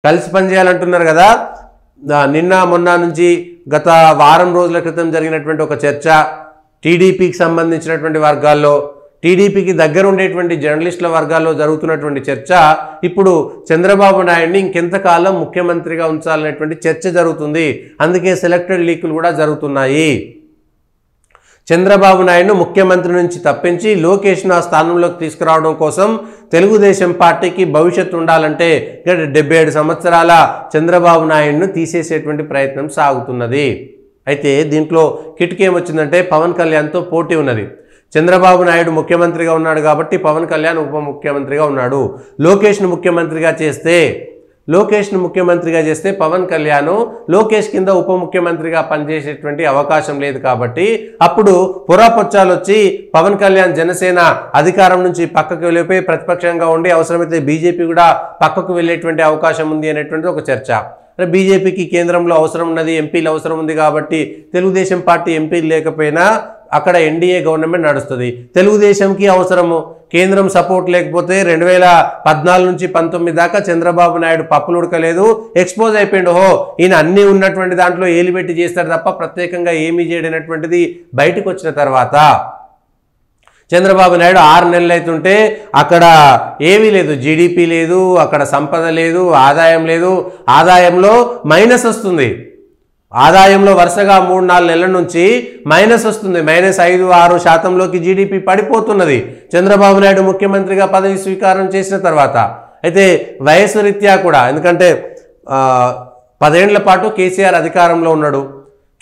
కలిసి పనిచేయాలంటున్నారు కదా. నిన్న మొన్న నుంచి గత వారం రోజుల క్రితం జరిగినటువంటి ఒక చర్చ టీడీపీకి సంబంధించినటువంటి వర్గాల్లో, టీడీపీకి దగ్గర ఉండేటువంటి జర్నలిస్టుల వర్గాల్లో జరుగుతున్నటువంటి చర్చ ఇప్పుడు చంద్రబాబు నాయుడిని ఇంకెంతకాలం ముఖ్యమంత్రిగా ఉంచాలనేటువంటి చర్చ జరుగుతుంది. అందుకే సెలెక్టెడ్ లీకులు కూడా జరుగుతున్నాయి. చంద్రబాబు నాయుడును ముఖ్యమంత్రి నుంచి తప్పించి లోకేష్ను ఆ స్థానంలోకి తీసుకురావడం కోసం తెలుగుదేశం పార్టీకి భవిష్యత్తు ఉండాలంటే 77 సంవత్సరాల చంద్రబాబు నాయుడును తీసేసేటువంటి ప్రయత్నం సాగుతున్నది. అయితే దీంట్లో కిటికీ ఏమొచ్చిందంటే పవన్ కళ్యాణ్తో పోటీ ఉన్నది. చంద్రబాబు నాయుడు ముఖ్యమంత్రిగా ఉన్నాడు కాబట్టి పవన్ కళ్యాణ్ ఉప ముఖ్యమంత్రిగా ఉన్నాడు. లోకేష్ను ముఖ్యమంత్రిగా చేస్తే పవన్ కళ్యాణ్ లోకేష్ కింద ఉప ముఖ్యమంత్రిగా పనిచేసేటువంటి అవకాశం లేదు. కాబట్టి అప్పుడు పురాపొచ్చాలు వచ్చి పవన్ కళ్యాణ్ జనసేన అధికారం నుంచి పక్కకు వెళ్ళిపోయి ప్రతిపక్షంగా ఉండి అవసరమైతే బీజేపీ కూడా పక్కకు వెళ్ళేటువంటి అవకాశం ఉంది అనేటువంటి ఒక చర్చ. బీజేపీకి కేంద్రంలో అవసరం ఉన్నది, ఎంపీలు అవసరం ఉంది కాబట్టి తెలుగుదేశం పార్టీ ఎంపీలు లేకపోయినా అక్కడ ఎన్డీఏ గవర్నమెంట్ నడుస్తుంది. తెలుగుదేశంకి అవసరము, కేంద్రం సపోర్ట్ లేకపోతే 2014 నుంచి 19 దాకా చంద్రబాబు నాయుడు పప్పులు ఉడకలేదు, ఎక్స్పోజ్ అయిపోయిండు. ఈయన అన్నీ ఉన్నటువంటి దాంట్లో ఏలిపెట్టి చేస్తాడు తప్ప ప్రత్యేకంగా ఏమీ చేయడనటువంటిది బయటకు వచ్చిన తర్వాత చంద్రబాబు నాయుడు 6 నెలలు అవుతుంటే అక్కడ ఏమీ లేదు, జీడిపి లేదు, అక్కడ సంపద లేదు, ఆదాయం లేదు. ఆదాయంలో మైనస్ వస్తుంది. ఆదాయంలో వరుసగా 3-4 నెలల నుంచి మైనస్ వస్తుంది. -5-6% జీడిపి పడిపోతున్నది చంద్రబాబు నాయుడు ముఖ్యమంత్రిగా పదవి స్వీకారం చేసిన తర్వాత. అయితే వయసు రీత్యా కూడా, ఎందుకంటే 10 ఏళ్ల పాటు కేసీఆర్ అధికారంలో ఉన్నాడు,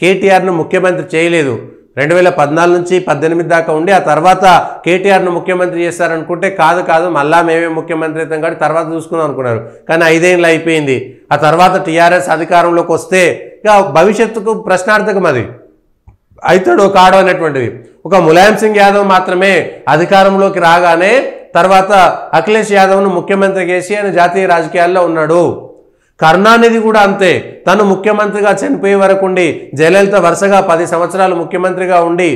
కేటీఆర్ను ముఖ్యమంత్రి చేయలేదు. 2014 నుంచి 18 దాకా ఉండి ఆ తర్వాత కేటీఆర్ను ముఖ్యమంత్రి చేస్తారనుకుంటే కాదు మళ్ళా మేమే ముఖ్యమంత్రి అవుతాం కాబట్టి తర్వాత చూసుకుందాం అనుకున్నారు. కానీ 5 ఏళ్ళు అయిపోయింది. ఆ తర్వాత టీఆర్ఎస్ అధికారంలోకి వస్తే ఇక భవిష్యత్తుకు ప్రశ్నార్థకం అది అవుతాడో కాడో అనేటువంటిది. ఒక ములాయం సింగ్ యాదవ్ మాత్రమే అధికారంలోకి రాగానే తర్వాత అఖిలేష్ యాదవ్ను ముఖ్యమంత్రి చేసి ఆయన జాతీయ రాజకీయాల్లో ఉన్నాడు. కరుణానిధి కూడా అంతే, తను ముఖ్యమంత్రిగా చనిపోయే వరకు ఉండి, జయలలిత వరుసగా 10 సంవత్సరాలు ముఖ్యమంత్రిగా ఉండి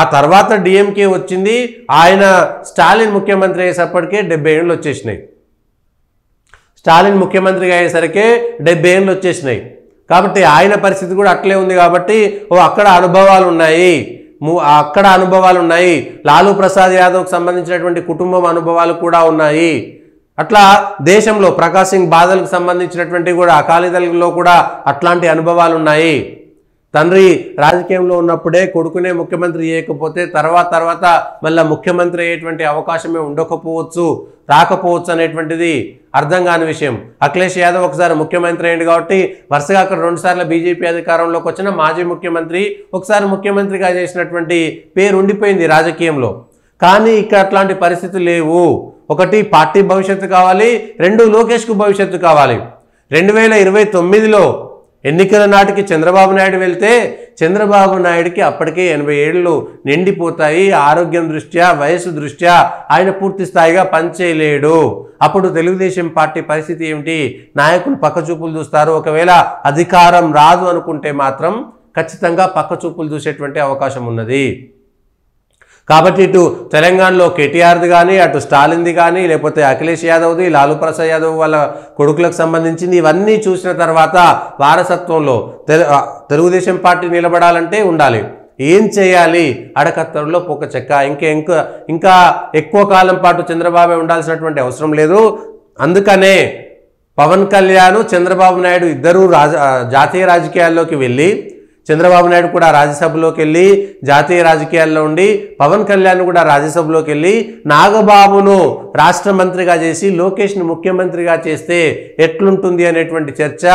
ఆ తర్వాత డిఎంకే వచ్చింది. ఆయన స్టాలిన్ ముఖ్యమంత్రి అయ్యేసప్పటికే 70 ఏళ్ళు వచ్చేసినాయి. స్టాలిన్ ముఖ్యమంత్రిగా అయ్యేసరికి 70 ఏళ్ళు వచ్చేసినాయి. కాబట్టి ఆయన పరిస్థితి కూడా అట్లే ఉంది. కాబట్టి అక్కడ అనుభవాలు ఉన్నాయి. లాలూ ప్రసాద్ యాదవ్కి సంబంధించినటువంటి కుటుంబం అనుభవాలు కూడా ఉన్నాయి. అట్లా దేశంలో ప్రకాష్ సింగ్ బాదల్కి సంబంధించినటువంటి కూడా అకాలీదళంలో కూడా అట్లాంటి అనుభవాలు ఉన్నాయి. తండ్రి రాజకీయంలో ఉన్నప్పుడే కొడుకునే ముఖ్యమంత్రి చేయకపోతే తర్వాత మళ్ళీ ముఖ్యమంత్రి అయ్యేటువంటి అవకాశమే రాకపోవచ్చు అనేటువంటిది అర్థం కాని విషయం. అఖిలేష్ యాదవ్ ఒకసారి ముఖ్యమంత్రి అయ్యింది కాబట్టి వరుసగా అక్కడ 2 సార్లు బీజేపీ అధికారంలోకి వచ్చిన మాజీ ముఖ్యమంత్రి, ఒకసారి ముఖ్యమంత్రిగా చేసినటువంటి పేరు ఉండిపోయింది రాజకీయంలో. కానీ ఇక్కడ అట్లాంటి పరిస్థితులు లేవు. ఒకటి పార్టీ భవిష్యత్తు కావాలి, 2 లోకేష్కు భవిష్యత్తు కావాలి. 2029లో ఎన్నికల నాటికి చంద్రబాబు నాయుడు వెళ్తే చంద్రబాబు నాయుడికి అప్పటికే 80 ఏళ్ళు నిండిపోతాయి. ఆరోగ్యం దృష్ట్యా, వయసు దృష్ట్యా ఆయన పూర్తి స్థాయిగా పనిచేయలేడు. అప్పుడు తెలుగుదేశం పార్టీ పరిస్థితి ఏమిటి? నాయకులు పక్కచూపులు చూస్తారు. ఒకవేళ అధికారం రాదు అనుకుంటే మాత్రం ఖచ్చితంగా పక్కచూపులు చూసేటువంటి అవకాశం ఉన్నది. కాబట్టి ఇటు తెలంగాణలో కేటీఆర్ది కానీ, అటు స్టాలిన్ది కానీ, లేకపోతే అఖిలేష్ యాదవ్ది, లాలూ ప్రసాద్ యాదవ్ వాళ్ళ కొడుకులకు సంబంధించింది ఇవన్నీ చూసిన తర్వాత వారసత్వంలో తెలుగుదేశం పార్టీ నిలబడాలంటే ఉండాలి. ఏం చేయాలి? అడకత్తరులో పోక చెక్క. ఇంకా ఎక్కువ కాలం పాటు చంద్రబాబు ఉండాల్సినటువంటి అవసరం లేదు. అందుకనే పవన్ కళ్యాణ్, చంద్రబాబు నాయుడు ఇద్దరూ జాతీయ రాజకీయాల్లోకి వెళ్ళి, చంద్రబాబు నాయుడు కూడా రాజ్యసభలోకి వెళ్ళి జాతీయ రాజకీయాల్లో ఉండి, పవన్ కళ్యాణ్ కూడా రాజ్యసభలోకి వెళ్ళి నాగబాబును రాష్ట్ర మంత్రిగా చేసి లోకేష్ను ముఖ్యమంత్రిగా చేస్తే ఎట్లుంటుంది అనేటువంటి చర్చ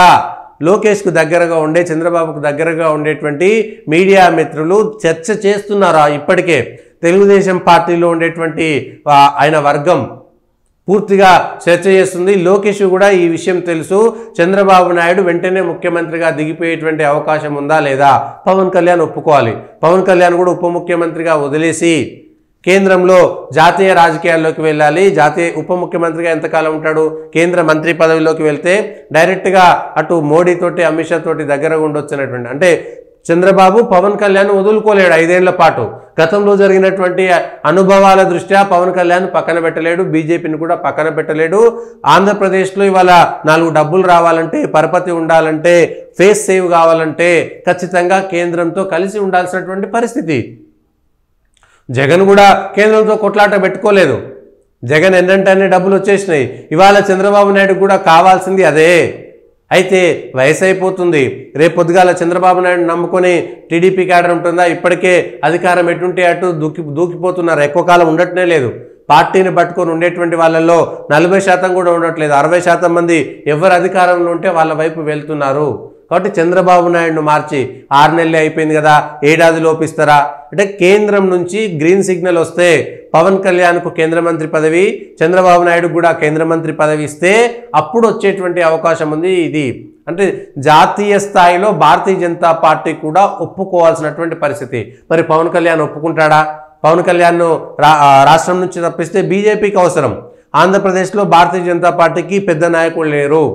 లోకేష్కు దగ్గరగా ఉండే, చంద్రబాబుకు దగ్గరగా ఉండేటువంటి మీడియా మిత్రులు చర్చ చేస్తున్నారు. ఇప్పటికే తెలుగుదేశం పార్టీలో ఉండేటువంటి ఆయన వర్గం పూర్తిగా చర్చ చేస్తుంది. లోకేష్ కూడా ఈ విషయం తెలుసు. చంద్రబాబు నాయుడు వెంటనే ముఖ్యమంత్రిగా దిగిపోయేటువంటి అవకాశం ఉందా లేదా? పవన్ కళ్యాణ్ ఒప్పుకోవాలి. పవన్ కళ్యాణ్ కూడా ఉప ముఖ్యమంత్రిగా వదిలేసి కేంద్రంలో జాతీయ రాజకీయాల్లోకి వెళ్ళాలి. ఉప ముఖ్యమంత్రిగా ఎంతకాలం ఉంటాడు? కేంద్ర మంత్రి పదవిలోకి వెళ్తే డైరెక్ట్గా అటు మోడీ తోటి, అమిత్ షా తోటి దగ్గరగా ఉండొచ్చు అనేటువంటి, అంటే చంద్రబాబు పవన్ కళ్యాణ్ వదులుకోలేడు 5 ఏళ్ల పాటు. గతంలో జరిగినటువంటి అనుభవాల దృష్ట్యా పవన్ కళ్యాణ్ పక్కన పెట్టలేడు, బీజేపీని కూడా పక్కన పెట్టలేడు. ఆంధ్రప్రదేశ్లో ఇవాళ 4 డబ్బులు రావాలంటే, పరపతి ఉండాలంటే, ఫేస్ సేవ్ కావాలంటే ఖచ్చితంగా కేంద్రంతో కలిసి ఉండాల్సినటువంటి పరిస్థితి. జగన్ కూడా కేంద్రంతో కొట్లాట పెట్టుకోలేదు. జగన్ ఏంటంటే డబ్బులు వచ్చేసినాయి. ఇవాళ చంద్రబాబు నాయుడు కూడా కావాల్సింది అదే. అయితే వయసు అయిపోతుంది. రేపు పొద్దుగాల చంద్రబాబు నాయుడు నమ్ముకొని టీడీపీ క్యాడర్ ఉంటుందా? ఇప్పటికే అధికారం ఎటుంటే అటు దూకిపోతున్నారు. ఎక్కువ కాలం ఉండటమే లేదు. పార్టీని పట్టుకొని ఉండేటువంటి వాళ్ళల్లో 40% కూడా ఉండట్లేదు. 60% మంది ఎవరు అధికారంలో ఉంటే వాళ్ళ వైపు వెళ్తున్నారు. కాబట్టి చంద్రబాబు నాయుడును మార్చి 6 నెలలే అయిపోయింది కదా, ఏడాది లోపిస్తారా అంటే కేంద్రం నుంచి గ్రీన్ సిగ్నల్ వస్తే పవన్ కళ్యాణ్కు కేంద్ర మంత్రి పదవి, చంద్రబాబు నాయుడు కూడా కేంద్ర మంత్రి పదవి ఇస్తే అప్పుడు వచ్చేటువంటి అవకాశం ఉంది. ఇది అంటే జాతీయ స్థాయిలో భారతీయ జనతా పార్టీ కూడా ఒప్పుకోవాల్సినటువంటి పరిస్థితి. మరి పవన్ కళ్యాణ్ ఒప్పుకుంటాడా? పవన్ కళ్యాణ్ను రాష్ట్రం నుంచి తప్పిస్తే బీజేపీకి అవసరం. ఆంధ్రప్రదేశ్లో భారతీయ జనతా పార్టీకి పెద్ద నాయకులు లేరు.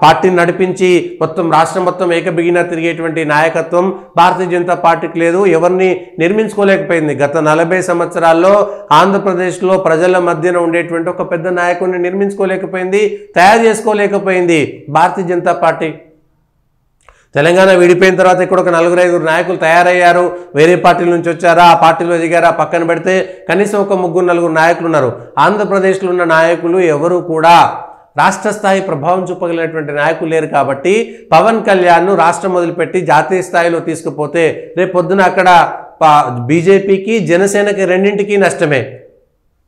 పార్టీని నడిపించి మొత్తం రాష్ట్రం మొత్తం ఏకబిగిన తిరిగేటువంటి నాయకత్వం భారతీయ జనతా పార్టీకి లేదు. ఎవరిని నిర్మించుకోలేకపోయింది. గత 40 సంవత్సరాల్లో ఆంధ్రప్రదేశ్లో ప్రజల మధ్యన ఉండేటువంటి ఒక పెద్ద నాయకుడిని నిర్మించుకోలేకపోయింది, తయారు చేసుకోలేకపోయింది భారతీయ జనతా పార్టీ. తెలంగాణ విడిపోయిన తర్వాత ఇక్కడ ఒక 4-5 నాయకులు తయారయ్యారు. వేరే పార్టీల నుంచి వచ్చారా, ఆ పార్టీలో దిగారా పక్కన పెడితే కనీసం ఒక 3-4 నాయకులు ఉన్నారు. ఆంధ్రప్రదేశ్లో ఉన్న నాయకులు ఎవరు కూడా రాష్ట్ర స్థాయి ప్రభావం చూపగలిగినటువంటి నాయకులు లేరు. కాబట్టి పవన్ కళ్యాణ్ను రాష్ట్రం మొదలుపెట్టి జాతీయ స్థాయిలో తీసుకుపోతే రేపు పొద్దున అక్కడ బీజేపీకి జనసేనకి రెండింటికి నష్టమే.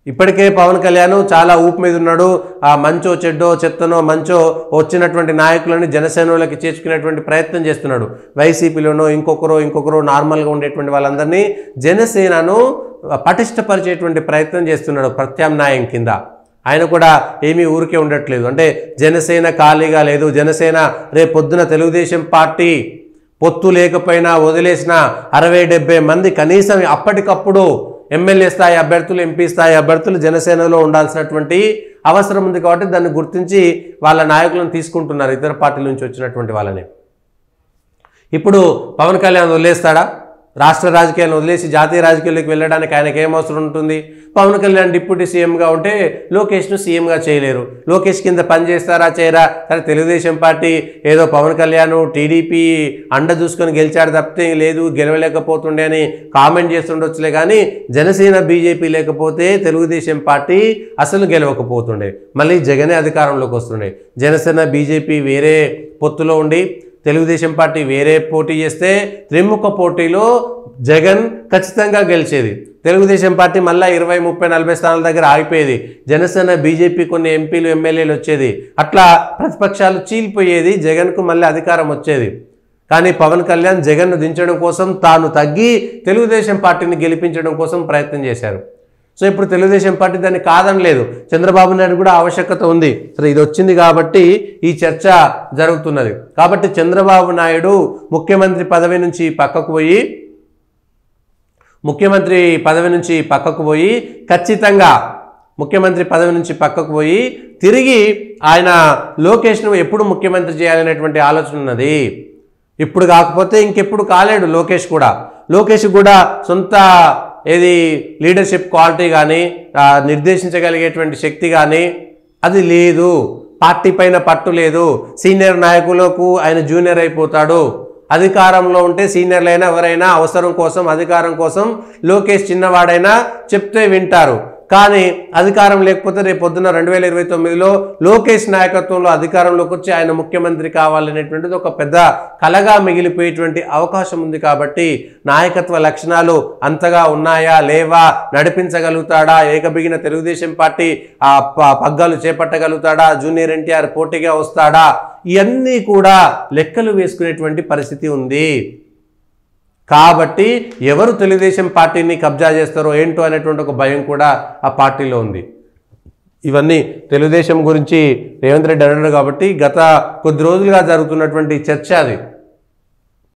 ఇప్పటికే పవన్ కళ్యాణ్ చాలా ఊపు మీద ఉన్నాడు. ఆ మంచో చెడ్డో చెత్తనో మంచో వచ్చినటువంటి నాయకులని జనసేనలోకి చేర్చుకునేటువంటి ప్రయత్నం చేస్తున్నాడు. వైసీపీలోనో ఇంకొకరో నార్మల్గా ఉండేటువంటి వాళ్ళందరినీ జనసేనను పటిష్టపరిచేటువంటి ప్రయత్నం చేస్తున్నాడు ప్రత్యామ్నాయం కింద. ఆయన కూడా ఏమీ ఊరికే ఉండట్లేదు. అంటే జనసేన ఖాళీగా లేదు. జనసేన రేపు పొద్దున తెలుగుదేశం పార్టీ పొత్తు లేకపోయినా వదిలేసిన 60-70 మంది కనీసం అప్పటికప్పుడు ఎమ్మెల్యే స్థాయి అభ్యర్థులు, ఎంపీ స్థాయి అభ్యర్థులు జనసేనలో ఉండాల్సినటువంటి అవసరం ఉంది. కాబట్టి దాన్ని గుర్తించి వాళ్ళ నాయకులను తీసుకుంటున్నారు, ఇతర పార్టీల నుంచి వచ్చినటువంటి వాళ్ళని. ఇప్పుడు పవన్ కళ్యాణ్ వదిలేస్తాడా? రాష్ట్ర రాజకీయాలను వదిలేసి జాతీయ రాజకీయాల్లోకి వెళ్ళడానికి ఆయనకి ఏం అవసరం ఉంటుంది? పవన్ కళ్యాణ్ డిప్యూటీ సీఎంగా ఉంటే లోకేష్ను సీఎంగా చేయలేరు. లోకేష్ కింద పని చేస్తారా చేయరా? సరే తెలుగుదేశం పార్టీ ఏదో పవన్ కళ్యాణ్ టీడీపీ అండ చూసుకొని గెలిచాడు తప్పితే లేదు గెలవలేకపోతుండే అని కామెంట్ చేస్తుండొచ్చులే. కానీ జనసేన బీజేపీ లేకపోతే తెలుగుదేశం పార్టీ అసలు గెలవకపోతుండే. మళ్ళీ జగనే అధికారంలోకి వస్తుండే. జనసేన బీజేపీ వేరే పొత్తులో ఉండి తెలుగుదేశం పార్టీ వేరే పోటీ చేస్తే త్రిముఖ పోటీలో జగన్ ఖచ్చితంగా గెలిచేది. తెలుగుదేశం పార్టీ మళ్ళీ 20, 30, 40 స్థానాల దగ్గర ఆగిపోయేది. జనసేన బీజేపీ కొన్ని ఎంపీలు ఎమ్మెల్యేలు వచ్చేది. అట్లా ప్రతిపక్షాలు చీలిపోయేది. జగన్కు మళ్ళీ అధికారం వచ్చేది. కానీ పవన్ కళ్యాణ్ జగన్ను దించడం కోసం తాను తగ్గి తెలుగుదేశం పార్టీని గెలిపించడం కోసం ప్రయత్నం చేశారు. సో ఇప్పుడు తెలుగుదేశం పార్టీ దాన్ని కాదనలేదు. చంద్రబాబు నాయుడు కూడా ఆవశ్యకత ఉంది. సరే ఇది వచ్చింది కాబట్టి ఈ చర్చ జరుగుతున్నది. కాబట్టి చంద్రబాబు నాయుడు ముఖ్యమంత్రి పదవి నుంచి పక్కకు పోయి ఖచ్చితంగా ముఖ్యమంత్రి పదవి నుంచి పక్కకు పోయి తిరిగి ఆయన లోకేష్ను ఎప్పుడు ముఖ్యమంత్రి చేయాలనేటువంటి ఆలోచన ఉన్నది. ఇప్పుడు కాకపోతే ఇంకెప్పుడు కాలేడు లోకేష్ కూడా సొంత లీడర్షిప్ క్వాలిటీ కానీ నిర్దేశించగలిగేటువంటి శక్తి కానీ అది లేదు. పార్టీ పైన పట్టు లేదు. సీనియర్ నాయకులకు ఆయన జూనియర్ అయిపోతాడు. అధికారంలో ఉంటే సీనియర్లైనా ఎవరైనా అవసరం కోసం అధికారం కోసం లోకేష్ చిన్నవాడైనా చెప్తే వింటారు. కానీ అధికారం లేకపోతే రేపు పొద్దున్న 2029లో లోకేష్ నాయకత్వంలో అధికారంలోకి వచ్చి ఆయన ముఖ్యమంత్రి కావాలనేటువంటిది ఒక పెద్ద కలగా మిగిలిపోయేటువంటి అవకాశం ఉంది. కాబట్టి నాయకత్వ లక్షణాలు అంతగా ఉన్నాయా లేవా, నడిపించగలుగుతాడా, ఏకబిగిన తెలుగుదేశం పార్టీ పగ్గాలు చేపట్టగలుగుతాడా, జూనియర్ ఎన్టీఆర్ పోటీగా వస్తాడా, ఇవన్నీ కూడా లెక్కలు వేసుకునేటువంటి పరిస్థితి ఉంది. కాబట్టి ఎవరు తెలుగుదేశం పార్టీని కబ్జా చేస్తారో ఏంటో అనేటువంటి ఒక భయం కూడా ఆ పార్టీలో ఉంది. ఇవన్నీ తెలుగుదేశం గురించి రేవంత్ రెడ్డి అన్నాడు కాబట్టి గత కొద్ది రోజులుగా జరుగుతున్నటువంటి చర్చ అది.